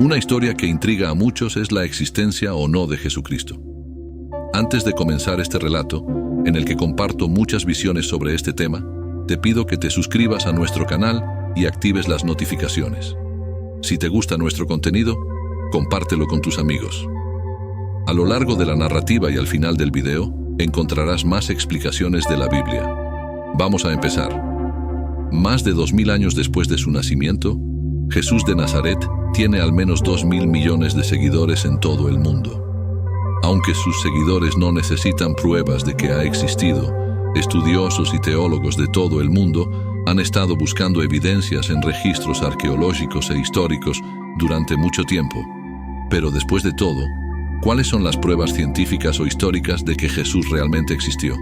Una historia que intriga a muchos es la existencia o no de Jesucristo. Antes de comenzar este relato, en el que comparto muchas visiones sobre este tema, te pido que te suscribas a nuestro canal y actives las notificaciones. Si te gusta nuestro contenido, compártelo con tus amigos. A lo largo de la narrativa y al final del video, encontrarás más explicaciones de la Biblia. Vamos a empezar. Más de 2000 años después de su nacimiento, Jesús de Nazaret tiene al menos 2.000 millones de seguidores en todo el mundo. Aunque sus seguidores no necesitan pruebas de que ha existido, estudiosos y teólogos de todo el mundo han estado buscando evidencias en registros arqueológicos e históricos durante mucho tiempo. Pero después de todo, ¿cuáles son las pruebas científicas o históricas de que Jesús realmente existió?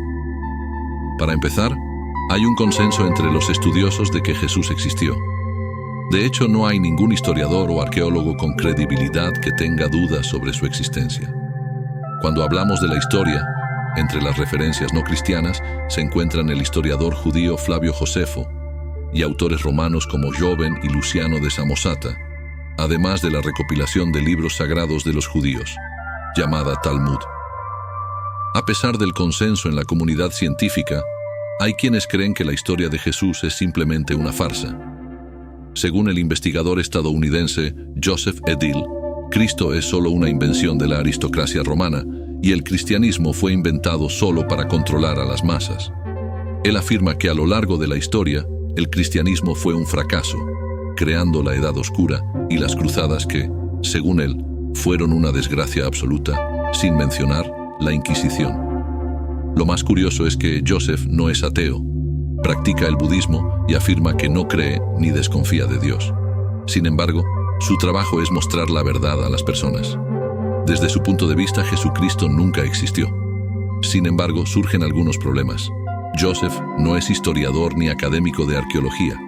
Para empezar, hay un consenso entre los estudiosos de que Jesús existió. De hecho, no hay ningún historiador o arqueólogo con credibilidad que tenga dudas sobre su existencia. Cuando hablamos de la historia, entre las referencias no cristianas se encuentran el historiador judío Flavio Josefo y autores romanos como Joven y Luciano de Samosata, además de la recopilación de libros sagrados de los judíos, llamada Talmud. A pesar del consenso en la comunidad científica, hay quienes creen que la historia de Jesús es simplemente una farsa. Según el investigador estadounidense Joseph Edel, Cristo es solo una invención de la aristocracia romana y el cristianismo fue inventado solo para controlar a las masas. Él afirma que a lo largo de la historia, el cristianismo fue un fracaso, creando la Edad Oscura y las cruzadas que, según él, fueron una desgracia absoluta, sin mencionar la Inquisición. Lo más curioso es que Joseph no es ateo, practica el budismo y afirma que no cree ni desconfía de Dios. Sin embargo, su trabajo es mostrar la verdad a las personas. Desde su punto de vista, Jesucristo nunca existió. Sin embargo, surgen algunos problemas. Joseph no es historiador ni académico de arqueología.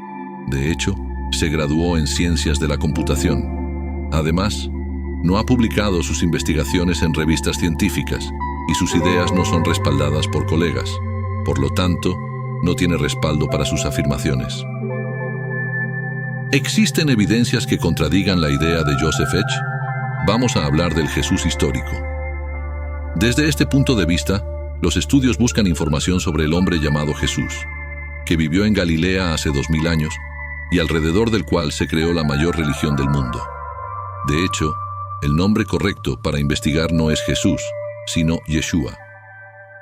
De hecho, se graduó en Ciencias de la Computación. Además, no ha publicado sus investigaciones en revistas científicas y sus ideas no son respaldadas por colegas. Por lo tanto, no tiene respaldo para sus afirmaciones. ¿Existen evidencias que contradigan la idea de Joseph Edge? Vamos a hablar del Jesús histórico. Desde este punto de vista, los estudios buscan información sobre el hombre llamado Jesús, que vivió en Galilea hace 2000 años y alrededor del cual se creó la mayor religión del mundo. De hecho, el nombre correcto para investigar no es Jesús, sino Yeshua.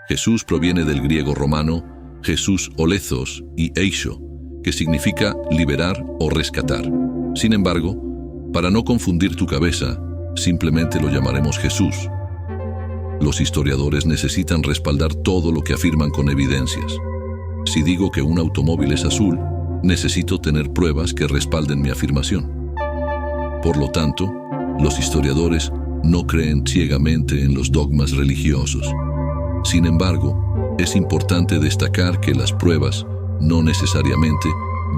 Jesús proviene del griego romano Jesús Olezos y Eisho, que significa liberar o rescatar. Sin embargo, para no confundir tu cabeza, simplemente lo llamaremos Jesús. Los historiadores necesitan respaldar todo lo que afirman con evidencias. Si digo que un automóvil es azul, necesito tener pruebas que respalden mi afirmación. Por lo tanto, los historiadores no creen ciegamente en los dogmas religiosos. Sin embargo, es importante destacar que las pruebas no necesariamente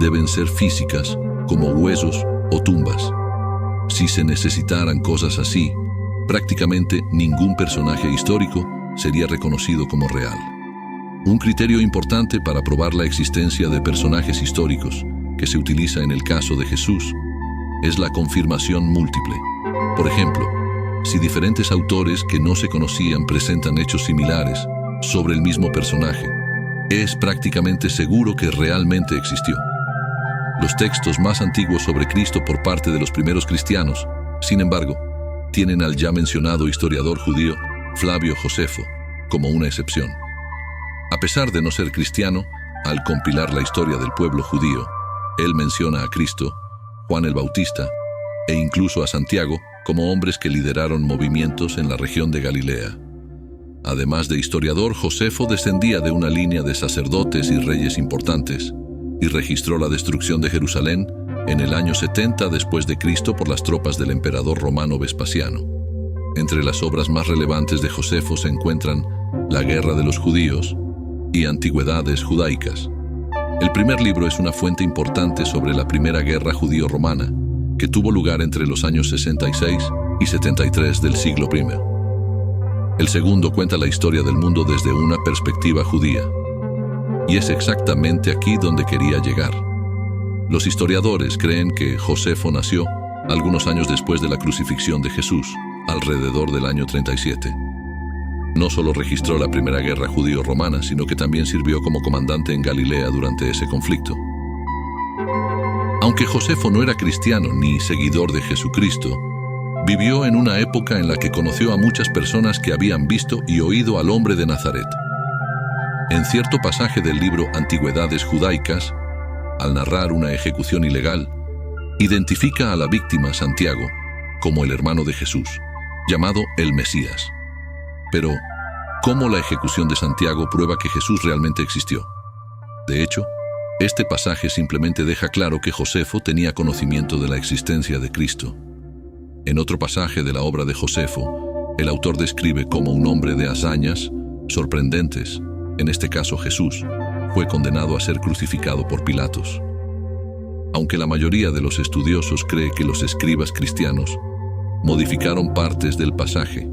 deben ser físicas, como huesos o tumbas. Si se necesitaran cosas así, prácticamente ningún personaje histórico sería reconocido como real. Un criterio importante para probar la existencia de personajes históricos, que se utiliza en el caso de Jesús, es la confirmación múltiple. Por ejemplo, si diferentes autores que no se conocían presentan hechos similares sobre el mismo personaje, es prácticamente seguro que realmente existió. Los textos más antiguos sobre Cristo por parte de los primeros cristianos, sin embargo, tienen al ya mencionado historiador judío Flavio Josefo como una excepción. A pesar de no ser cristiano, al compilar la historia del pueblo judío, él menciona a Cristo, Juan el Bautista e incluso a Santiago como hombres que lideraron movimientos en la región de Galilea. Además de historiador, Josefo descendía de una línea de sacerdotes y reyes importantes y registró la destrucción de Jerusalén en el año 70 después de Cristo por las tropas del emperador romano Vespasiano. Entre las obras más relevantes de Josefo se encuentran La Guerra de los Judíos y Antigüedades Judaicas. El primer libro es una fuente importante sobre la primera guerra judío-romana, que tuvo lugar entre los años 66 y 73 del siglo I. El segundo cuenta la historia del mundo desde una perspectiva judía. Y es exactamente aquí donde quería llegar. Los historiadores creen que Josefo nació algunos años después de la crucifixión de Jesús, alrededor del año 37. No solo registró la primera guerra judío-romana, sino que también sirvió como comandante en Galilea durante ese conflicto. Aunque Josefo no era cristiano ni seguidor de Jesucristo, vivió en una época en la que conoció a muchas personas que habían visto y oído al hombre de Nazaret. En cierto pasaje del libro Antigüedades Judaicas, al narrar una ejecución ilegal, identifica a la víctima, Santiago, como el hermano de Jesús, llamado el Mesías. Pero, ¿cómo la ejecución de Santiago prueba que Jesús realmente existió? De hecho, este pasaje simplemente deja claro que Josefo tenía conocimiento de la existencia de Cristo. En otro pasaje de la obra de Josefo, el autor describe cómo un hombre de hazañas sorprendentes, en este caso Jesús, fue condenado a ser crucificado por Pilatos. Aunque la mayoría de los estudiosos cree que los escribas cristianos modificaron partes del pasaje,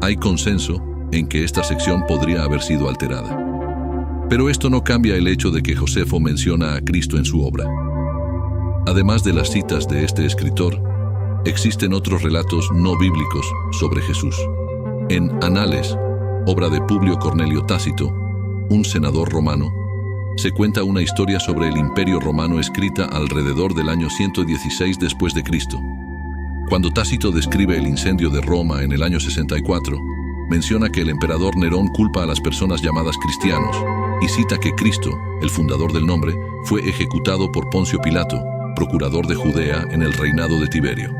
hay consenso en que esta sección podría haber sido alterada. Pero esto no cambia el hecho de que Josefo menciona a Cristo en su obra. Además de las citas de este escritor, existen otros relatos no bíblicos sobre Jesús. En Anales, obra de Publio Cornelio Tácito, un senador romano, se cuenta una historia sobre el Imperio Romano escrita alrededor del año 116 después de Cristo. Cuando Tácito describe el incendio de Roma en el año 64, menciona que el emperador Nerón culpa a las personas llamadas cristianos y cita que Cristo, el fundador del nombre, fue ejecutado por Poncio Pilato, procurador de Judea en el reinado de Tiberio.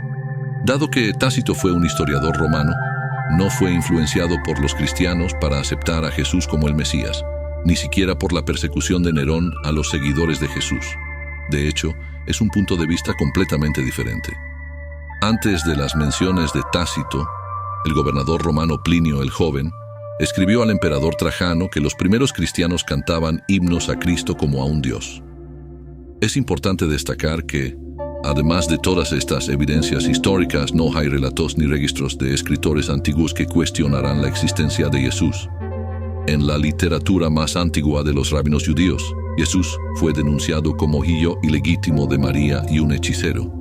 Dado que Tácito fue un historiador romano, no fue influenciado por los cristianos para aceptar a Jesús como el Mesías, ni siquiera por la persecución de Nerón a los seguidores de Jesús. De hecho, es un punto de vista completamente diferente. Antes de las menciones de Tácito, el gobernador romano Plinio el Joven escribió al emperador Trajano que los primeros cristianos cantaban himnos a Cristo como a un Dios. Es importante destacar que, además de todas estas evidencias históricas, no hay relatos ni registros de escritores antiguos que cuestionarán la existencia de Jesús. En la literatura más antigua de los rabinos judíos, Jesús fue denunciado como hijo ilegítimo de María y un hechicero.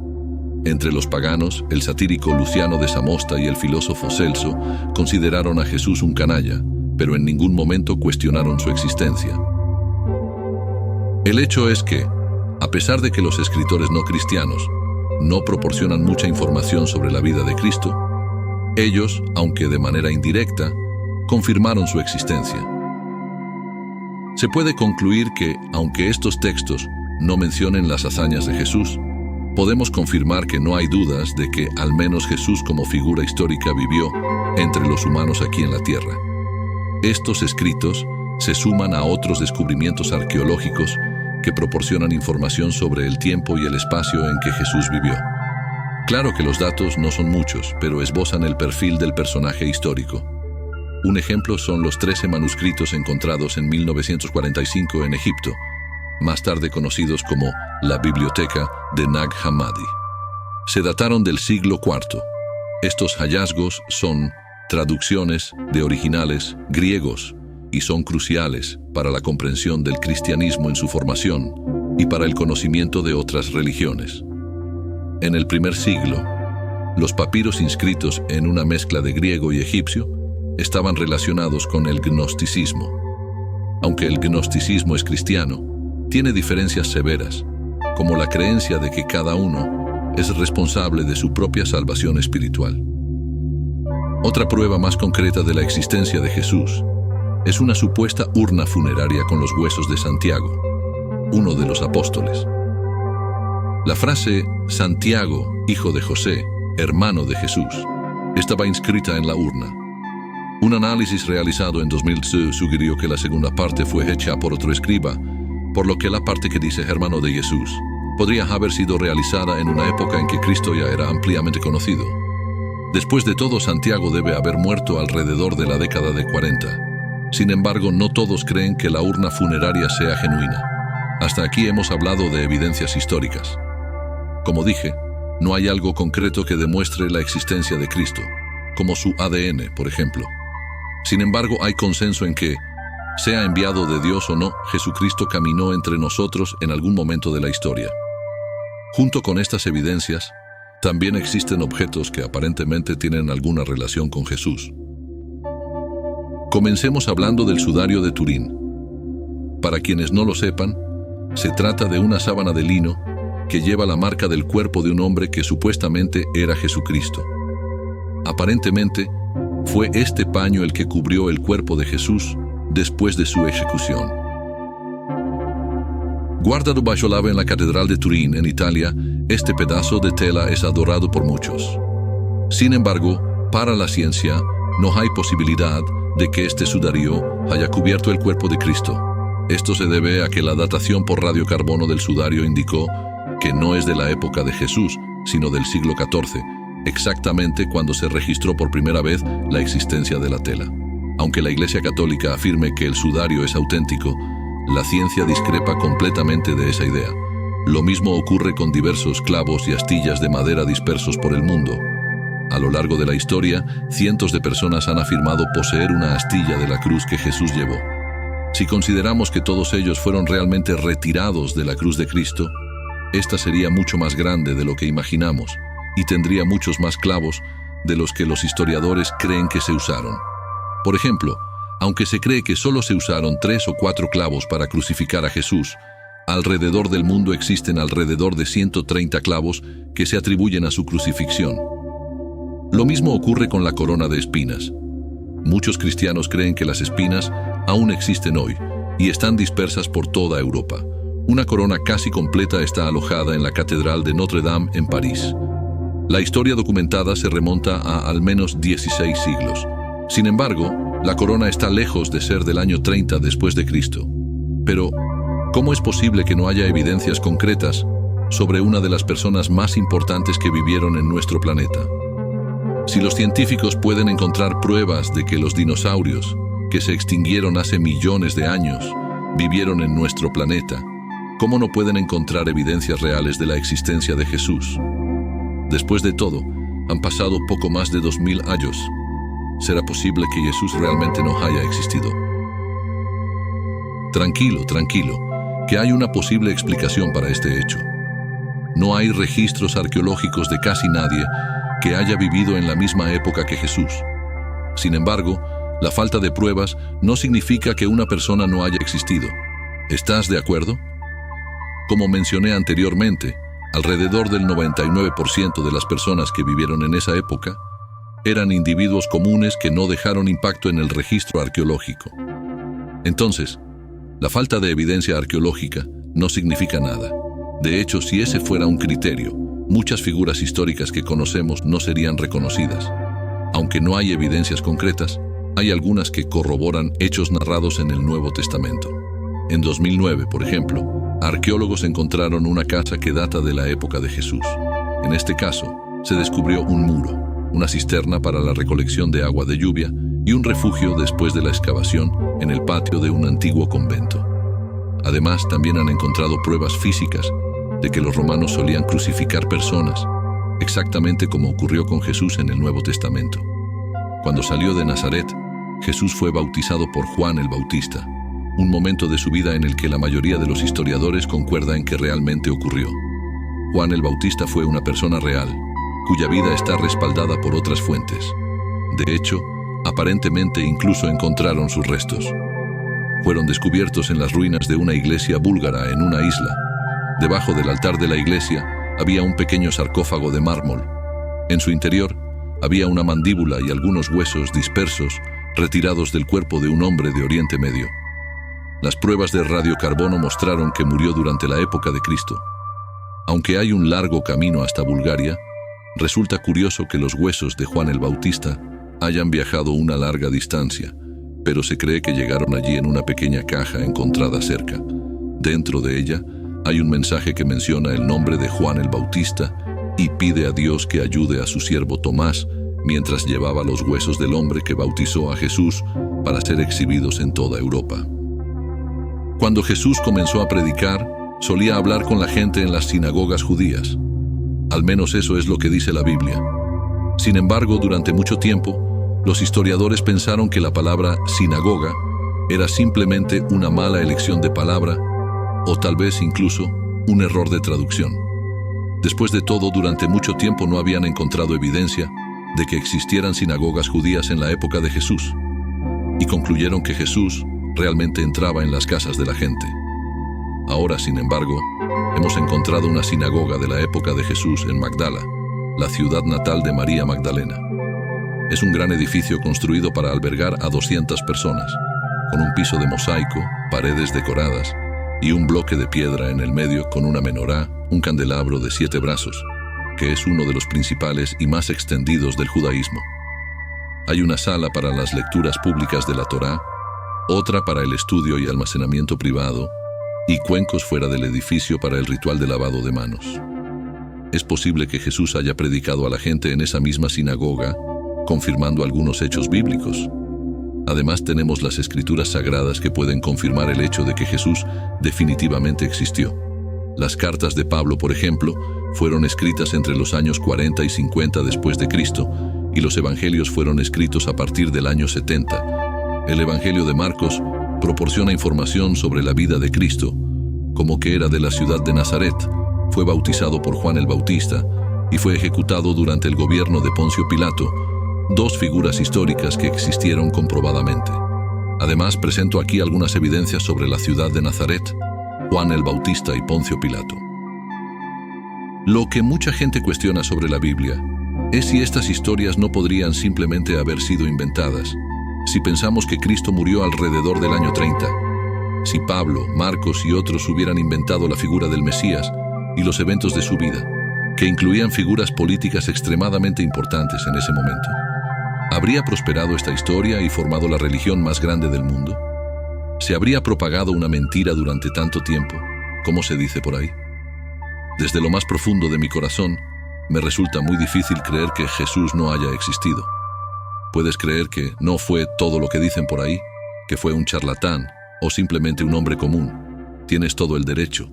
Entre los paganos, el satírico Luciano de Samosta y el filósofo Celso consideraron a Jesús un canalla, pero en ningún momento cuestionaron su existencia. El hecho es que, a pesar de que los escritores no cristianos no proporcionan mucha información sobre la vida de Cristo, ellos, aunque de manera indirecta, confirmaron su existencia. Se puede concluir que, aunque estos textos no mencionen las hazañas de Jesús, podemos confirmar que no hay dudas de que al menos Jesús como figura histórica vivió entre los humanos aquí en la tierra. Estos escritos se suman a otros descubrimientos arqueológicos que proporcionan información sobre el tiempo y el espacio en que Jesús vivió. Claro que los datos no son muchos, pero esbozan el perfil del personaje histórico. Un ejemplo son los 13 manuscritos encontrados en 1945 en Egipto, más tarde conocidos como la Biblioteca de Nag Hammadi. Se dataron del siglo IV. Estos hallazgos son traducciones de originales griegos y son cruciales para la comprensión del cristianismo en su formación y para el conocimiento de otras religiones. En el primer siglo, los papiros inscritos en una mezcla de griego y egipcio estaban relacionados con el gnosticismo. Aunque el gnosticismo es cristiano, tiene diferencias severas, como la creencia de que cada uno es responsable de su propia salvación espiritual. Otra prueba más concreta de la existencia de Jesús es una supuesta urna funeraria con los huesos de Santiago, uno de los apóstoles. La frase Santiago, hijo de José, hermano de Jesús, estaba inscrita en la urna. Un análisis realizado en 2002 sugirió que la segunda parte fue hecha por otro escriba, por lo que la parte que dice hermano de Jesús podría haber sido realizada en una época en que Cristo ya era ampliamente conocido. Después de todo, Santiago debe haber muerto alrededor de la década de 40. Sin embargo, no todos creen que la urna funeraria sea genuina. Hasta aquí hemos hablado de evidencias históricas. Como dije, no hay algo concreto que demuestre la existencia de Cristo, como su ADN, por ejemplo. Sin embargo, hay consenso en que, sea enviado de Dios o no, Jesucristo caminó entre nosotros en algún momento de la historia. Junto con estas evidencias, También existen objetos que aparentemente tienen alguna relación con Jesús. Comencemos hablando del sudario de Turín. Para quienes no lo sepan, se trata de una sábana de lino que lleva la marca del cuerpo de un hombre que supuestamente era Jesucristo. Aparentemente, fue este paño el que cubrió el cuerpo de Jesús después de su ejecución. Guardado bajo llave en la Catedral de Turín, en Italia, este pedazo de tela es adorado por muchos. Sin embargo, para la ciencia, no hay posibilidad de que este sudario haya cubierto el cuerpo de Cristo. Esto se debe a que la datación por radiocarbono del sudario indicó que no es de la época de Jesús, sino del siglo XIV, exactamente cuando se registró por primera vez la existencia de la tela. Aunque la Iglesia Católica afirme que el sudario es auténtico, la ciencia discrepa completamente de esa idea. Lo mismo ocurre con diversos clavos y astillas de madera dispersos por el mundo. A lo largo de la historia, cientos de personas han afirmado poseer una astilla de la cruz que Jesús llevó. Si consideramos que todos ellos fueron realmente retirados de la cruz de Cristo, esta sería mucho más grande de lo que imaginamos y tendría muchos más clavos de los que los historiadores creen que se usaron. Por ejemplo, aunque se cree que solo se usaron 3 o 4 clavos para crucificar a Jesús, alrededor del mundo existen alrededor de 130 clavos que se atribuyen a su crucifixión. Lo mismo ocurre con la corona de espinas. Muchos cristianos creen que las espinas aún existen hoy y están dispersas por toda Europa. Una corona casi completa está alojada en la Catedral de Notre Dame en París. La historia documentada se remonta a al menos 16 siglos. Sin embargo, la corona está lejos de ser del año 30 después de Cristo. Pero, ¿cómo es posible que no haya evidencias concretas sobre una de las personas más importantes que vivieron en nuestro planeta? Si los científicos pueden encontrar pruebas de que los dinosaurios, que se extinguieron hace millones de años, vivieron en nuestro planeta, ¿cómo no pueden encontrar evidencias reales de la existencia de Jesús? Después de todo, han pasado poco más de 2000 años. ¿Será posible que Jesús realmente no haya existido? Tranquilo, que hay una posible explicación para este hecho. No hay registros arqueológicos de casi nadie que haya vivido en la misma época que Jesús. Sin embargo, la falta de pruebas no significa que una persona no haya existido. ¿Estás de acuerdo? Como mencioné anteriormente, alrededor del 99% de las personas que vivieron en esa época eran individuos comunes que no dejaron impacto en el registro arqueológico. Entonces, la falta de evidencia arqueológica no significa nada. De hecho, si ese fuera un criterio, muchas figuras históricas que conocemos no serían reconocidas. Aunque no hay evidencias concretas, hay algunas que corroboran hechos narrados en el Nuevo Testamento. En 2009, por ejemplo, arqueólogos encontraron una casa que data de la época de Jesús. En este caso, se descubrió un muro, una cisterna para la recolección de agua de lluvia y un refugio después de la excavación en el patio de un antiguo convento. Además, también han encontrado pruebas físicas de que los romanos solían crucificar personas, exactamente como ocurrió con Jesús en el Nuevo Testamento. Cuando salió de Nazaret, Jesús fue bautizado por Juan el Bautista, un momento de su vida en el que la mayoría de los historiadores concuerda en que realmente ocurrió. Juan el Bautista fue una persona real, cuya vida está respaldada por otras fuentes. De hecho, aparentemente incluso encontraron sus restos. Fueron descubiertos en las ruinas de una iglesia búlgara en una isla. Debajo del altar de la iglesia había un pequeño sarcófago de mármol. En su interior había una mandíbula y algunos huesos dispersos retirados del cuerpo de un hombre de Oriente Medio. Las pruebas de radiocarbono mostraron que murió durante la época de Cristo. Aunque hay un largo camino hasta Bulgaria, resulta curioso que los huesos de Juan el Bautista hayan viajado una larga distancia, pero se cree que llegaron allí en una pequeña caja encontrada cerca. Dentro de ella hay un mensaje que menciona el nombre de Juan el Bautista y pide a Dios que ayude a su siervo Tomás mientras llevaba los huesos del hombre que bautizó a Jesús para ser exhibidos en toda Europa. Cuando Jesús comenzó a predicar, solía hablar con la gente en las sinagogas judías. Al menos eso es lo que dice la Biblia. Sin embargo, durante mucho tiempo, los historiadores pensaron que la palabra sinagoga era simplemente una mala elección de palabra o tal vez incluso un error de traducción. Después de todo, durante mucho tiempo no habían encontrado evidencia de que existieran sinagogas judías en la época de Jesús, y concluyeron que Jesús realmente entraba en las casas de la gente. Ahora, sin embargo, hemos encontrado una sinagoga de la época de Jesús en Magdala, la ciudad natal de María Magdalena. Es un gran edificio construido para albergar a 200 personas, con un piso de mosaico, paredes decoradas y un bloque de piedra en el medio con una menorá, un candelabro de 7 brazos, que es uno de los principales y más extendidos del judaísmo. Hay una sala para las lecturas públicas de la Torá, otra para el estudio y almacenamiento privado, y cuencos fuera del edificio para el ritual de lavado de manos. Es posible que Jesús haya predicado a la gente en esa misma sinagoga, confirmando algunos hechos bíblicos. Además, tenemos las escrituras sagradas que pueden confirmar el hecho de que Jesús definitivamente existió. Las cartas de Pablo, por ejemplo, fueron escritas entre los años 40 y 50 después de Cristo, y los evangelios fueron escritos a partir del año 70. El Evangelio de Marcos proporciona información sobre la vida de Cristo, como que era de la ciudad de Nazaret, fue bautizado por Juan el Bautista y fue ejecutado durante el gobierno de Poncio Pilato, dos figuras históricas que existieron comprobadamente. Además, presento aquí algunas evidencias sobre la ciudad de Nazaret, Juan el Bautista y Poncio Pilato. Lo que mucha gente cuestiona sobre la Biblia es si estas historias no podrían simplemente haber sido inventadas, si pensamos que Cristo murió alrededor del año 30, si Pablo, Marcos y otros hubieran inventado la figura del Mesías y los eventos de su vida, que incluían figuras políticas extremadamente importantes en ese momento. ¿Habría prosperado esta historia y formado la religión más grande del mundo? ¿Se habría propagado una mentira durante tanto tiempo, como se dice por ahí? Desde lo más profundo de mi corazón, me resulta muy difícil creer que Jesús no haya existido. ¿Puedes creer que no fue todo lo que dicen por ahí? ¿Que fue un charlatán o simplemente un hombre común? Tienes todo el derecho.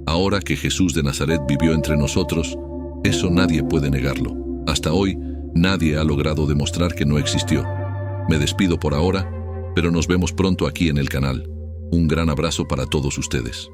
Ahora que Jesús de Nazaret vivió entre nosotros, eso nadie puede negarlo. Hasta hoy, nadie ha logrado demostrar que no existió. Me despido por ahora, pero nos vemos pronto aquí en el canal. Un gran abrazo para todos ustedes.